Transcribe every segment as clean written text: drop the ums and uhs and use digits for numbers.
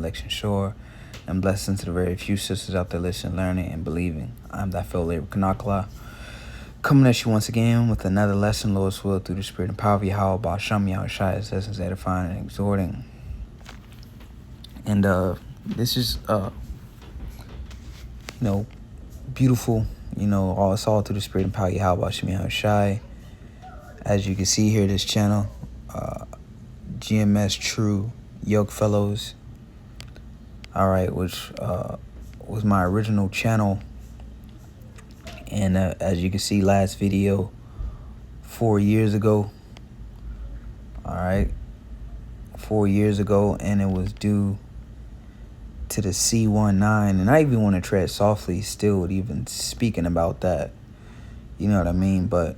election sure, and blessings to the very few sisters out there listening, learning, and believing. I'm that Phil Labor Kanakala, coming at you once again with another lesson, Lord's will, through the spirit and power of Yahweh, about Shem Yahweh Shai, lessons edifying and exhorting. And this is beautiful, it's all through the spirit and power of Yahweh, about Shem Yahweh Shai. As you can see here, this channel, GMS True Yoke Fellows, which was my original channel. And as you can see, last video 4 years ago. 4 years ago, and it was due to the C19. And I even want to tread softly still with even speaking about that. You know what I mean? But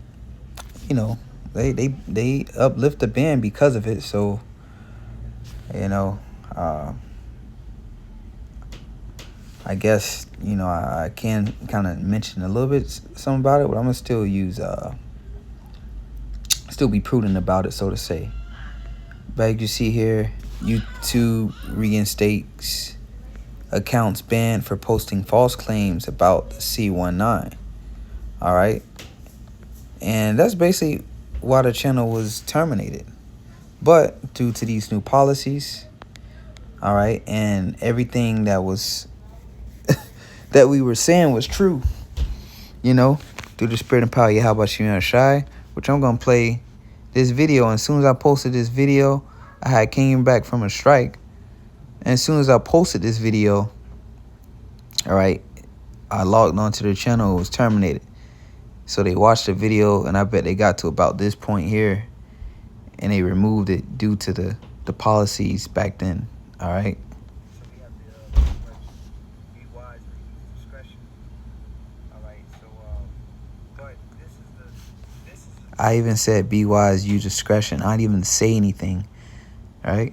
they uplift the band because of it. So I guess I can kind of mention a little bit something about it, but I'm gonna still be prudent about it, so to say. But as you see here, YouTube reinstates accounts banned for posting false claims about the C19. And that's basically why the channel was terminated. But due to these new policies, and everything that was that we were saying was true, through the spirit and power of Yahweh Shem Shai, which I'm going to play this video. And as soon as I posted this video, I had came back from a strike. And as soon as I posted this video, I logged onto the channel. It was terminated. So they watched the video, and I bet they got to about this point here, and they removed it due to the policies back then. I even said be wise, use discretion. I didn't even say anything. I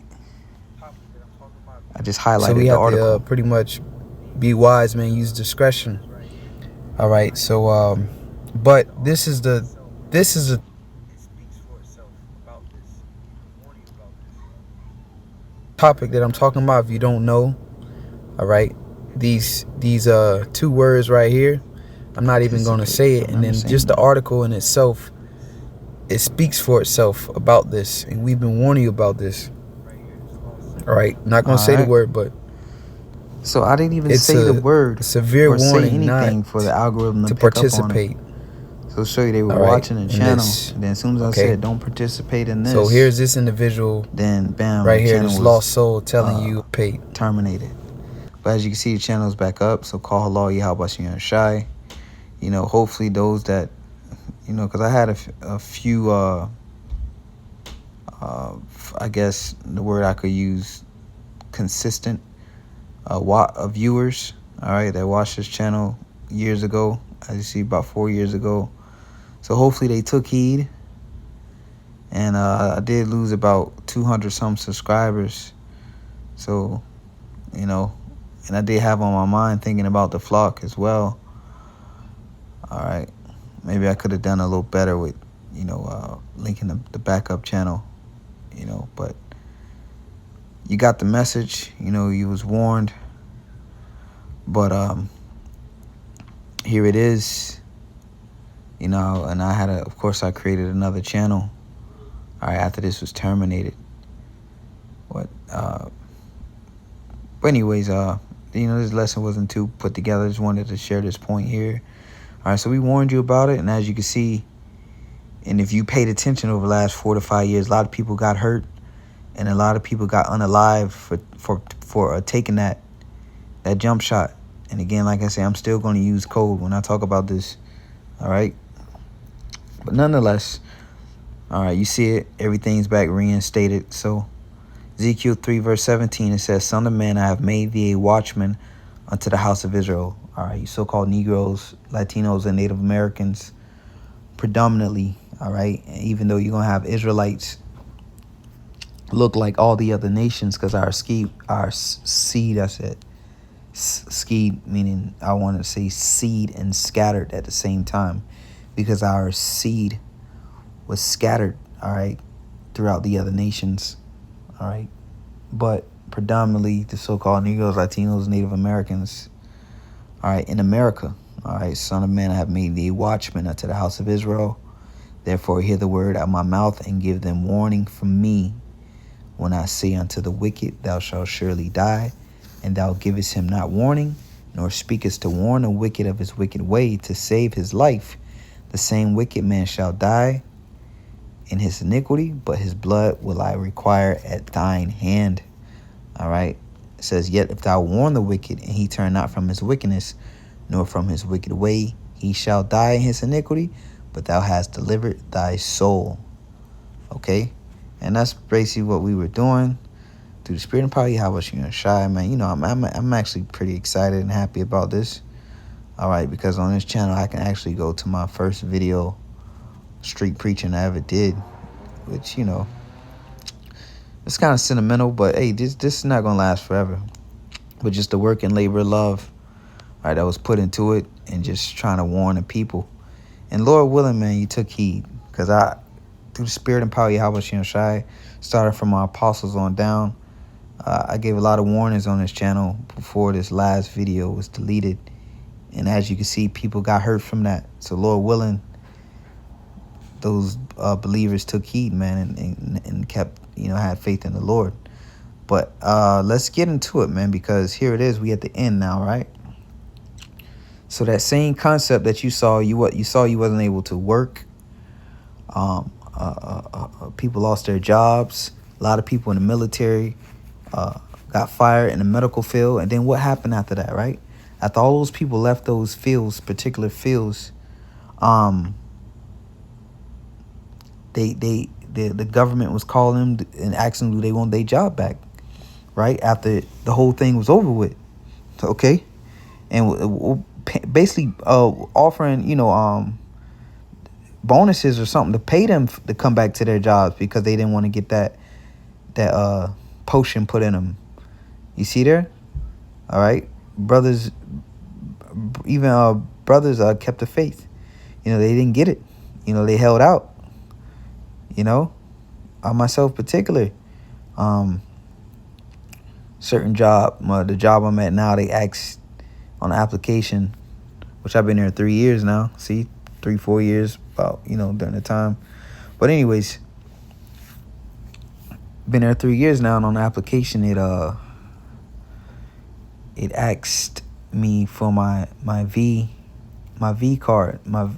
just highlighted the article. So we have to pretty much be wise, man. Use discretion. So but this is the topic that I'm talking about. If you don't know, these two words right here, I'm not even going to say it. And then just the article in itself, it speaks for itself about this, and we've been warning you about this. Not going to say the word, but so I didn't even say the word. Severe warning, anything for the algorithm to participate. So show you they were watching the channel. And then as soon as I said don't participate in this, so here's this individual. Then bam, right here, this lost soul telling you pay terminated. But as you can see, the channel's back up. So call Allah Yahweh Shem Shai. Hopefully those that because I had a few I guess the word I could use, consistent viewers, that watched this channel years ago, as you see, about 4 years ago. So hopefully they took heed. And I did lose about 200 some subscribers. So and I did have on my mind thinking about the flock as well. Maybe I could have done a little better with linking the backup channel, but you got the message. You was warned. But here it is. And I had of course I created another channel after this was terminated. But anyways, this lesson wasn't too put together. I just wanted to share this point here. So we warned you about it, and as you can see, and if you paid attention over the last 4 to 5 years, a lot of people got hurt, and a lot of people got unalive for taking that jump shot. And again, like I say, I'm still going to use code when I talk about this. But nonetheless, you see it, everything's back reinstated. So Ezekiel 3 verse 17, it says, "Son of man, I have made thee a watchman unto the house of Israel." You so-called Negroes, Latinos, and Native Americans predominantly. Even though you're gonna have Israelites look like all the other nations, because our seed, I said seed, meaning I want to say seed and scattered at the same time, because our seed was scattered throughout the other nations. But predominantly the so-called Negroes, Latinos, Native Americans, all right, in America. All right, Son of man, I have made thee watchman unto the house of Israel. Therefore hear the word out of my mouth, and give them warning from me. When I say unto the wicked, thou shalt surely die, and thou givest him not warning, nor speakest to warn the wicked of his wicked way, to save his life, the same wicked man shall die in his iniquity, but his blood will I require at thine hand. All right. It says, yet if thou warn the wicked, and he turn not from his wickedness, nor from his wicked way, he shall die in his iniquity, but thou hast delivered thy soul. Okay. And that's basically what we were doing through the Spirit and power of Yahweh Shai, man. You know, I'm actually pretty excited and happy about this. All right, because on this channel I can actually go to my first video street preaching I ever did, which, you know, it's kind of sentimental, but hey, this is not gonna last forever. But just the work and labor of love, all right, that was put into it, and just trying to warn the people. And Lord willing, man, you took heed, because through the Spirit and power of Yahweh Shai, started from my apostles on down, I gave a lot of warnings on this channel before this last video was deleted. And as you can see, people got hurt from that. So Lord willing, those believers took heed, man, and kept, you know, had faith in the Lord. But let's get into it, man, because here it is. We at the end now, right? So that same concept that you saw, you wasn't able to work. People lost their jobs. A lot of people in the military got fired in the medical field. And then what happened after that, right? After all those people left those fields, particular fields, the government was calling them and asking do they want their job back, right? After the whole thing was over with, okay? And basically offering, you know, bonuses or something to pay them to come back to their jobs because they didn't want to get that potion put in them. You see there? All right. Brothers, even brothers kept the faith. You know, they didn't get it. You know, they held out. You know, myself particular, certain job, the job I'm at now, they asked on the application, which I've been there 3 years now. See, 3-4 years, about, you know, during the time. But anyways, been there 3 years now, and on the application, it asked me for my V card, my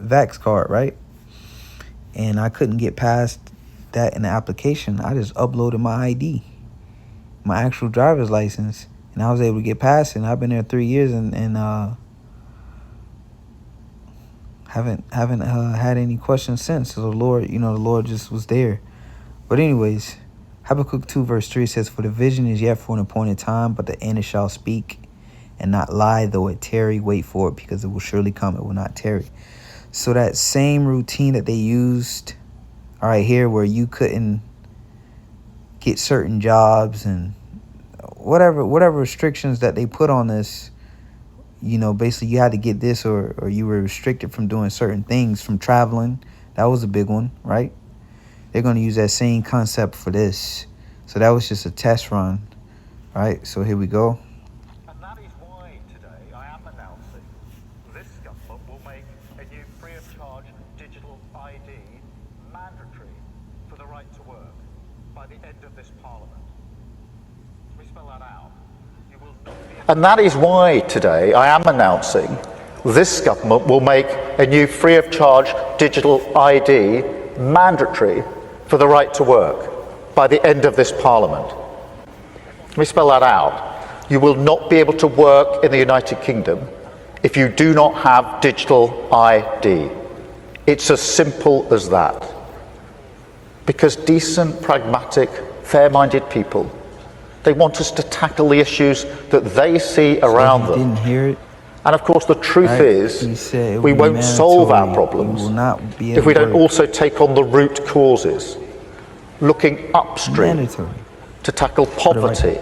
Vax card, right? And I couldn't get past that in the application. I just uploaded my ID, my actual driver's license, and I was able to get past it. And I've been there 3 years and haven't had any questions since. So the Lord just was there. But anyways, Habakkuk 2 verse 3 says, for the vision is yet for an appointed time, but the end it shall speak and not lie, though it tarry, wait for it, because it will surely come, it will not tarry. So that same routine that they used, all right, here, where you couldn't get certain jobs and whatever restrictions that they put on this, you know, basically you had to get this, or you were restricted from doing certain things, from traveling. That was a big one, right? They're going to use that same concept for this. So that was just a test run, right? So here we go. And that is why today I am announcing this government will make a new free of charge digital ID mandatory for the right to work by the end of this parliament. Let me spell that out. You will not be. And that is why today I am announcing this government will make a new free of charge digital ID mandatory for the right to work by the end of this parliament. Let me spell that out. You will not be able to work in the United Kingdom if you do not have digital ID. It's as simple as that. Because decent, pragmatic, fair-minded people, they want us to tackle the issues that they see around them. Didn't hear it. And of course, the truth is, we won't solve our problems if we don't also take on the root causes, looking upstream to tackle poverty,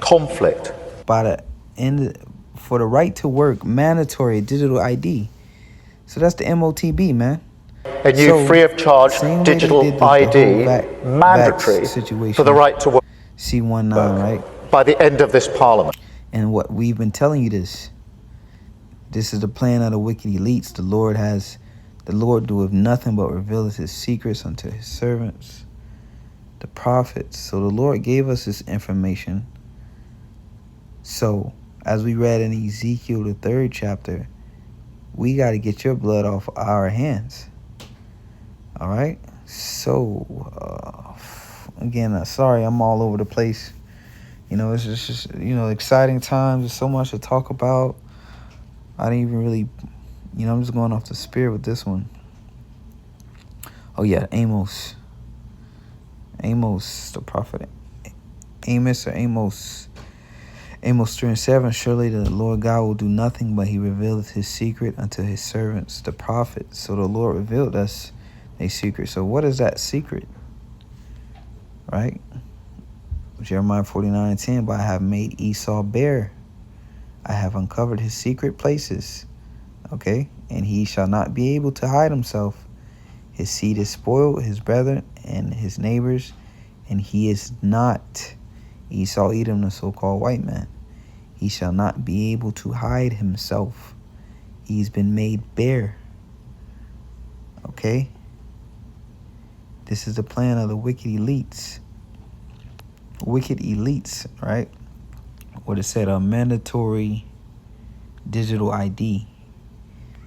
conflict. By the end, for the right to work, mandatory digital ID. So that's the MOTB, man. A new free of charge digital ID mandatory for the right to work. C19, right? By the end of this parliament. And what we've been telling you this is the plan of the wicked elites. The Lord doeth nothing but revealeth his secrets unto his servants, the prophets. So the Lord gave us this information. So as we read in Ezekiel, the 3rd chapter, we got to get your blood off our hands. All right. So again, sorry, I'm all over the place. You know, it's just exciting times. There's so much to talk about. I didn't even really, I'm just going off the spirit with this one. Oh yeah, Amos, the prophet Amos, or Amos 3:7. Surely the Lord God will do nothing, but he revealeth his secret unto his servants, the prophets. So the Lord revealed us a secret. So what is that secret? Right? Jeremiah 49:10. But I have made Esau bare. I have uncovered his secret places. Okay? And he shall not be able to hide himself. His seed is spoiled, his brethren and his neighbors, and he is not Esau, Edom, the so-called white man. He shall not be able to hide himself. He's been made bare. Okay? This is the plan of the wicked elites. Wicked elites, right? What it said, a mandatory digital ID.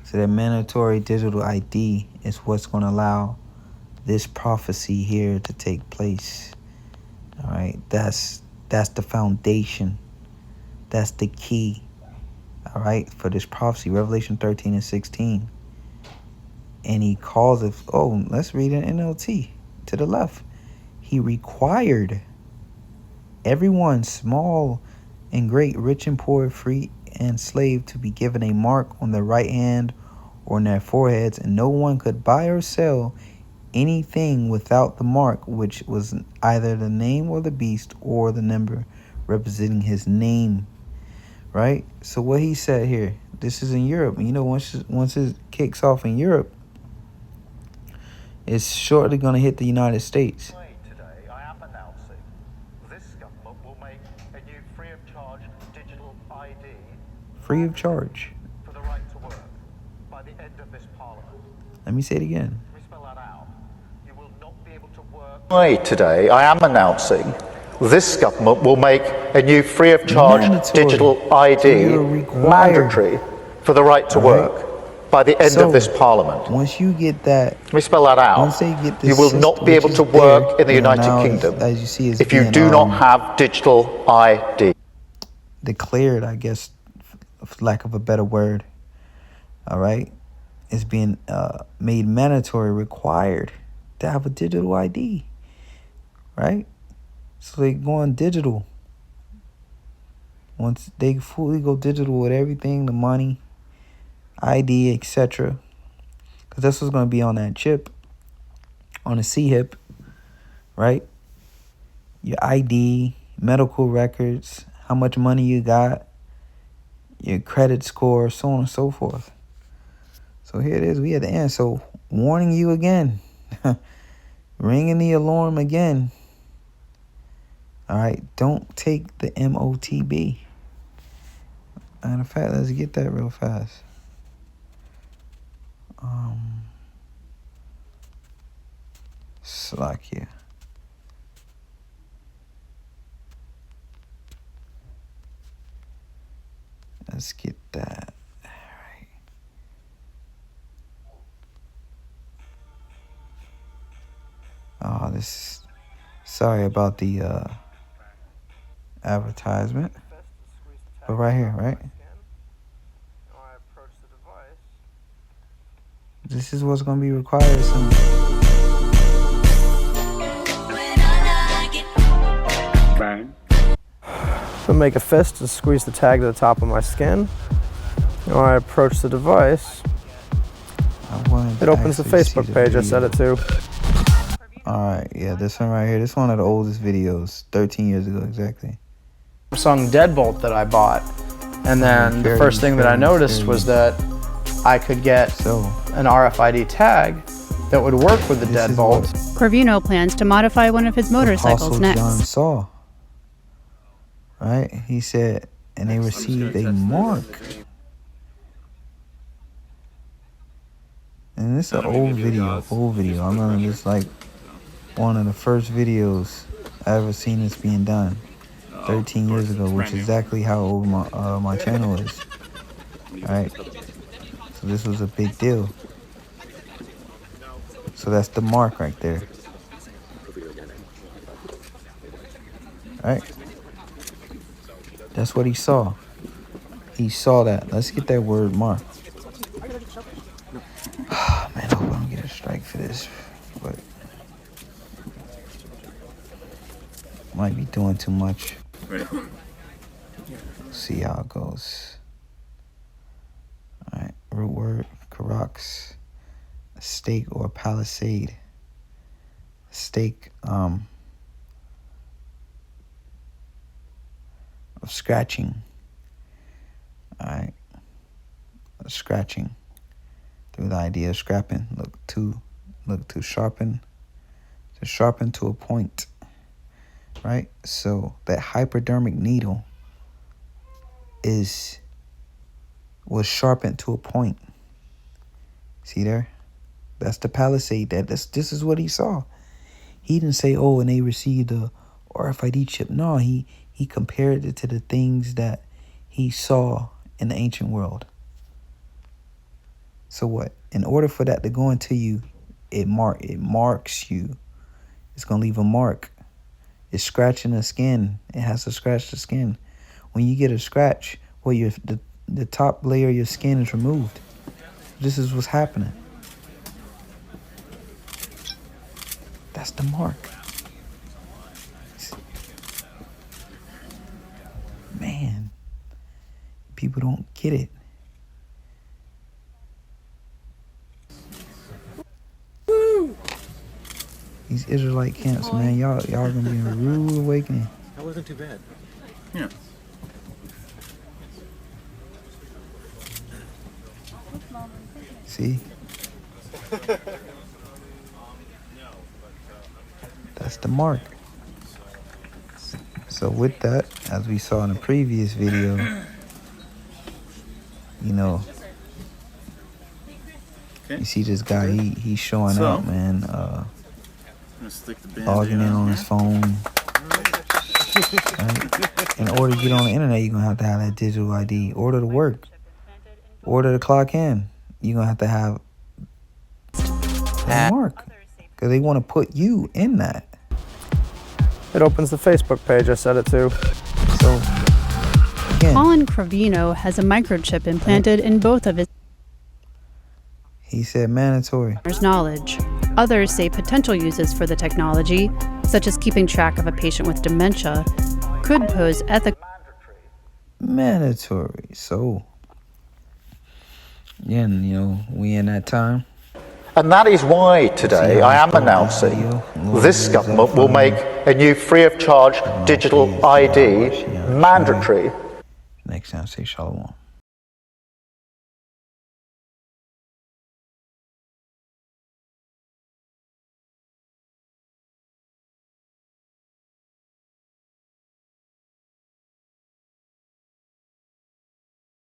So that mandatory digital ID is what's going to allow this prophecy here to take place. All right, that's the foundation. That's the key. All right, for this prophecy, Revelation 13:16. And he calls it. Oh, let's read it in NLT to the left. He required everyone, small and great, rich and poor, free and slave, to be given a mark on their right hand or on their foreheads, and no one could buy or sell anything without the mark, which was either the name or the beast or the number representing his name. Right? So what he said here, this is in Europe. You know, once it kicks off in Europe, it's shortly going to hit the United States. Today, I am announcing this government will make a new free of charge digital ID. Free of charge. For the right to work by the end of this parliament. Let me say it again. Let me spell that out. You will not be able to work. Today, I am announcing this government will make a new free of charge digital ID mandatory for the right to work by the end of this parliament. Once you get that, let me spell that out. Once they get this, you will not be able to work in the United Kingdom as you see, if you do not have digital ID. Declared, I guess, for lack of a better word. All right, it's being made mandatory, required to have a digital ID. Right, so they go on digital. Once they fully go digital with everything, the money, ID, etc., because that's what's going to be on that chip, on the C-hip, right? Your ID, medical records, how much money you got, your credit score, so on and so forth. So here it is. We at the end. So warning you again, ringing the alarm again. All right, don't take the MOTB. Matter of fact, let's get that real fast. Slovakia. Let's get that. All right. Oh, this. Sorry about the advertisement. But right here, right? This is what's going to be required soon. So make a fist and squeeze the tag to the top of my skin. When I approach the device, it opens the Facebook page I set it to. Alright, yeah, this one right here. This is one of the oldest videos, 13 years ago exactly. Samsung Deadbolt that I bought. And then the first thing that I noticed was that I could get an RFID tag that would work with the Deadbolt. Corvino plans to modify one of his motorcycles next. John Saw. Right? He said, and they received a mark. And this is an old video, I'm gonna just like one of the first videos I ever seen this being done 13 years ago, which is exactly how old my channel is. Alright, so this was a big deal. So that's the mark right there. Alright, that's what he saw. He saw that. Let's get that word mark. Man, I hope I don't get a strike for this, but might be doing too much. See how it goes. All right, root word, Karox, stake or palisade. Stake of scratching. All right, scratching through the idea of scrapping. Look to sharpen, to a point. Right, so that hypodermic needle was sharpened to a point. See there? That's the palisade. This is what he saw. He didn't say, oh, and they received a RFID chip. No, he compared it to the things that he saw in the ancient world. So what? In order for that to go into you, it marks you. It's gonna leave a mark. It's scratching the skin. It has to scratch the skin. When you get a scratch, well, the top layer of your skin is removed. This is what's happening. That's the mark. Man, people don't get it. These Israelite camps, man, y'all gonna be in a rude awakening. That wasn't too bad. Yeah. See? That's the mark. So with that, as we saw in the previous video, you know, Okay. you see this guy, he's showing So, out, man, Stick the logging in on his phone. Right? In order to get on the internet, you're going to have that digital ID. Order to work. Order to clock in. You're going to have that mark. Because they want to put you in that. It opens the Facebook page I set it to. So, again, Colin Cravino has a microchip implanted in both of his he said mandatory. knowledge. Others say potential uses for the technology, such as keeping track of a patient with dementia, could pose ethical Mandatory. So, again, you know, we in that time. And that is why today I am announcing this government will make a new free of charge digital ID mandatory. Next time, say shalom.